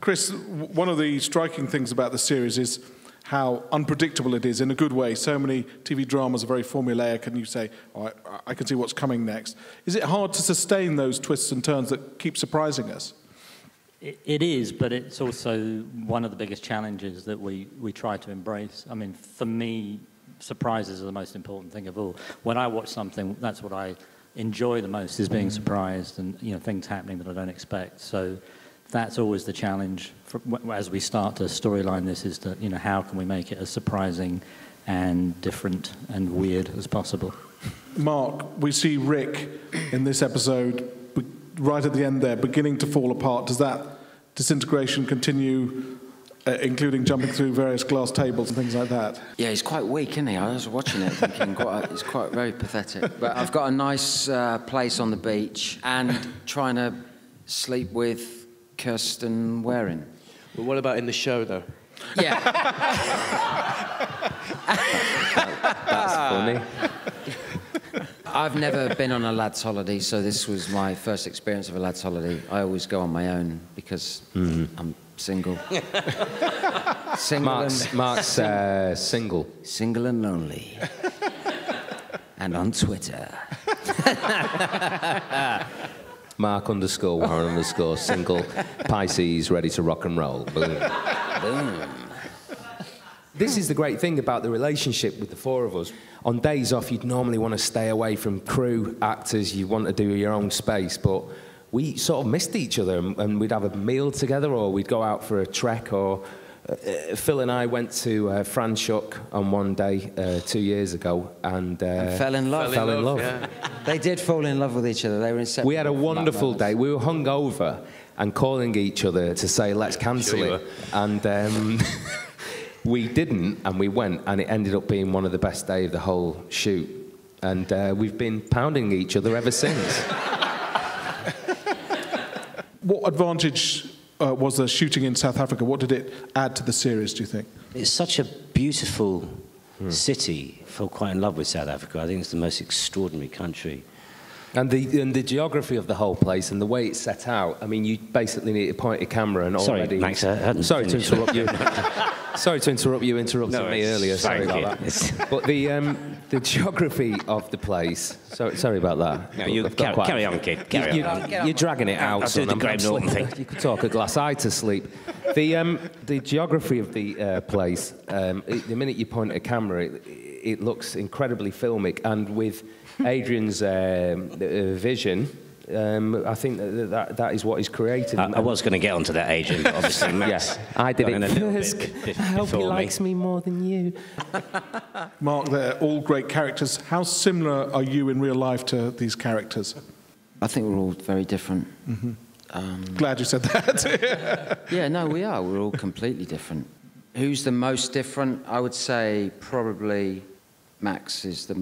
Chris, one of the striking things about the series is how unpredictable it is in a good way. So many TV dramas are very formulaic, and you say, oh, I can see what's coming next. Is it hard to sustain those twists and turns that keep surprising us? It is, but it's also one of the biggest challenges that we try to embrace. I mean, for me, surprises are the most important thing of all. When I watch something, that's what I enjoy the most, is being surprised and, you know, things happening that I don't expect. So that's always the challenge as we start to storyline this, is to, you know, how can we make it as surprising and different and weird as possible. Mark, we see Rick in this episode, right at the end there, beginning to fall apart. Does that disintegration continue, including jumping through various glass tables and things like that? Yeah, he's quite weak, isn't he? I was watching it thinking it's quite very pathetic. But I've got a nice place on the beach and trying to sleep with Kirsten Waring. Well, what about in the show, though? Yeah. That's funny. I've never been on a lad's holiday, so this was my first experience of a lad's holiday. I always go on my own because I'm single. Mark's single. Single and lonely. And on Twitter. Mark_Warren_ single, Pisces, ready to rock and roll. Boom. Boom. This is the great thing about the relationship with the four of us. On days off, you'd normally want to stay away from crew, actors, you want to do your own space, but we sort of missed each other, and we'd have a meal together, or we'd go out for a trek, or Phil and I went to Franschhoek on one day 2 years ago, and fell in love. Fell in love. Yeah. They did fall in love with each other. They were inseparable. We had a wonderful day. We were hungover and calling each other to say, let's cancel it. And we didn't, and we went, and it ended up being one of the best days of the whole shoot. And we've been pounding each other ever since. What advantage was the shooting in South Africa? What did it add to the series, do you think? It's such a beautiful city. I fell quite in love with South Africa. I think it's the most extraordinary country. And the geography of the whole place and the way it's set out, I mean, you basically need to point a camera and already... Sorry, Max, I hadn't Sorry to interrupt you. Sorry to interrupt you, interrupted me earlier. Sorry about that. But the geography of the place... Sorry about that. No, you carry on, kid. Carry on. You're dragging it out. I'll do the Graham Norton thing. You could talk a glass eye to sleep. The geography of the place, the minute you point a camera, it looks incredibly filmic, and with Adrian's vision, I think that is what he's created. I was going to get onto that, Adrian, but obviously Max. Yes, I did it first. I hope he likes me more than you. Mark, they're all great characters. How similar are you in real life to these characters? I think we're all very different. Glad you said that. Yeah, no, we are. We're all completely different. Who's the most different? I would say probably Max is the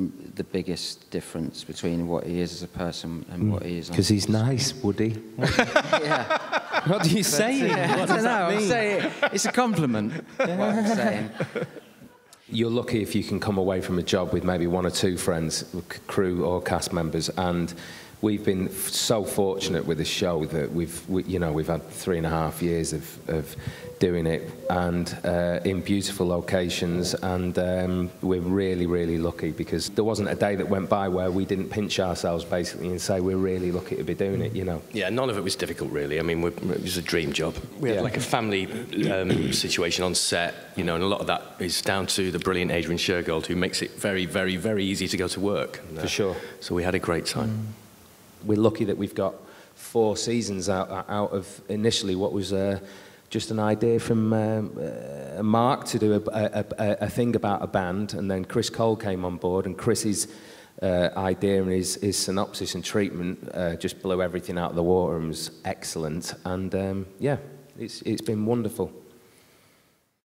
biggest difference between what he is as a person and what he is on. Because he's nice, Woody. Yeah. What do you say? I don't know. I'm saying it's a compliment. What I'm saying. You're lucky if you can come away from a job with maybe one or two friends, crew or cast members, and we've been so fortunate with this show that we've had 3.5 years of doing it, and in beautiful locations, and we're really, really lucky, because there wasn't a day that went by where we didn't pinch ourselves basically and say we're really lucky to be doing it, you know. Yeah, none of it was difficult really. I mean, it was a dream job. We had like a family situation on set, you know, and a lot of that is down to the brilliant Adrian Shergold, who makes it very, very, very easy to go to work. For sure. So we had a great time. We're lucky that we've got 4 seasons out of initially what was just an idea from Mark to do a thing about a band, and then Chris Cole came on board, and Chris's idea and his synopsis and treatment just blew everything out of the water and was excellent, and yeah, it's been wonderful.